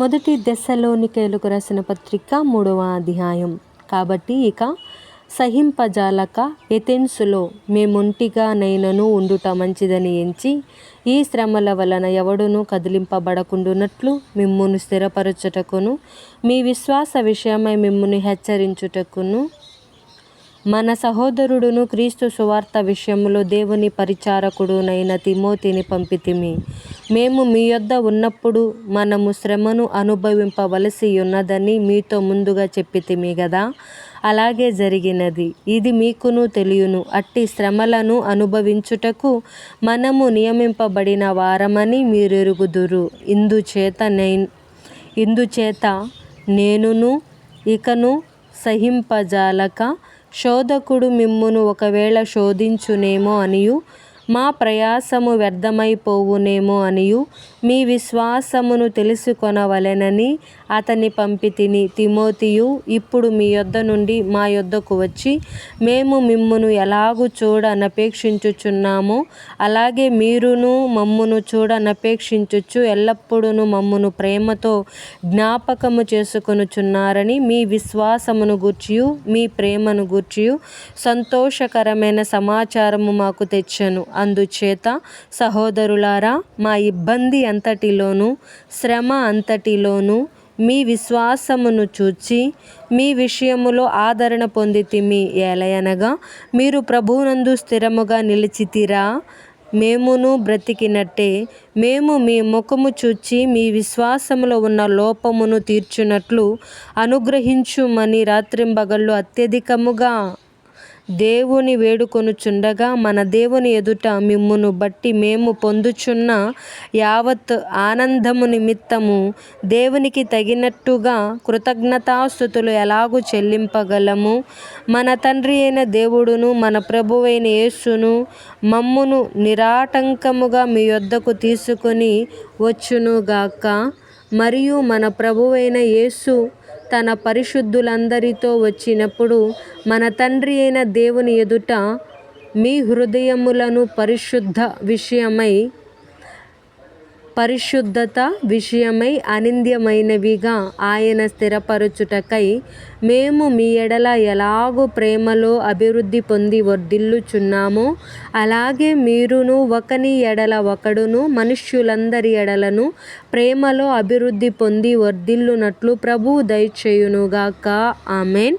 మొదటి దెస్సలోనికయులకు రాసిన పత్రిక 3వ అధ్యాయం. కాబట్టి ఇక సహింపజాలక ఎథెన్సులో మేమొంటిగా నైనను ఉండుట మంచిదని ఎంచి ఈ శ్రమల వలన ఎవడునూ కదిలింపబడకుండునట్లు మిమ్మును స్థిరపరచుటకును మీ విశ్వాస విషయమై మిమ్మును హెచ్చరించుటకును మన సహోదరుడును క్రీస్తు సువార్త విషయములో దేవుని పరిచారకుడునైన తిమోతిని పంపితిమి. మేము మీ యొద్ద ఉన్నప్పుడు మనము శ్రమను అనుభవింపవలసి ఉన్నదని మీతో ముందుగా చెప్పితిమి గదా. అలాగే జరిగినది. ఇది మీకును తెలియను. అట్టి శ్రమలను అనుభవించుటకు మనము నియమింపబడిన వారమని మీరెరుగుదురు. ఇందుచేత నేనును ఇకను సహింపజాలక శోధకుడు మిమ్మును ఒకవేళ శోధించునేమో అనియు మా ప్రయాసము వ్యర్థమైపోవునేమో అనియు మీ విశ్వాసమును తెలుసుకొనవలెనని అతన్ని పంపితిని. తిమోతియు ఇప్పుడు మీ యొద్ద నుండి మా యొద్దకు వచ్చి మేము మిమ్మును ఎలాగు చూడనపేక్షించుచున్నామో అలాగే మీరును మమ్మును చూడనపేక్షించుచు ఎల్లప్పుడూ మమ్మును ప్రేమతో జ్ఞాపకము చేసుకొనుచున్నారని మీ విశ్వాసమును గూర్చియు మీ ప్రేమను గూర్చియు సంతోషకరమైన సమాచారము మాకు తెచ్చెను. అందుచేత సహోదరులారా, మా ఇబ్బంది అంతటిలోనూ శ్రమ అంతటిలోనూ మీ విశ్వాసమును చూచి మీ విషయములో ఆదరణ పొందితిమి. ఏలయనగా మీరు ప్రభువునందు స్థిరముగా నిలిచితిరా. మేమును బ్రతికినట్టే మేము మీ ముఖము చూచి మీ విశ్వాసములో ఉన్న లోపమును తీర్చునట్లు అనుగ్రహించుమని రాత్రింబగళ్ళు అత్యధికముగా దేవుని వేడుకొనుచుండగా మన దేవుని ఎదుట మిమ్మును బట్టి మేము పొందుచున్న యావత్ ఆనందము నిమిత్తము దేవునికి తగినట్టుగా కృతజ్ఞతాస్తుతులు ఎలాగూ చెల్లింపగలము. మన తండ్రి అయిన దేవుడును మన ప్రభువైన యేసును మమ్మును నిరాటంకముగా మీ యొద్దకు తీసుకొని వచ్చునుగాక. మరియు మన ప్రభువైన యేసు తన పరిశుద్ధులందరితో వచ్చినప్పుడు మన తండ్రి అయిన దేవుని ఎదుట మీ హృదయములను పరిశుద్ధత విషయమై అనింద్యమైనవిగా ఆయన స్థిరపరచుటకై మేము మీ ఎడల ఎలాగూ ప్రేమలో అభివృద్ధి పొంది వర్ధిల్లుచున్నామో అలాగే మీరును ఒకని ఎడల ఒకడును మనుష్యులందరి ఎడలను ప్రేమలో అభివృద్ధి పొంది వర్ధిల్లునట్లు ప్రభువు దయచేయునుగాక. ఆమేన్.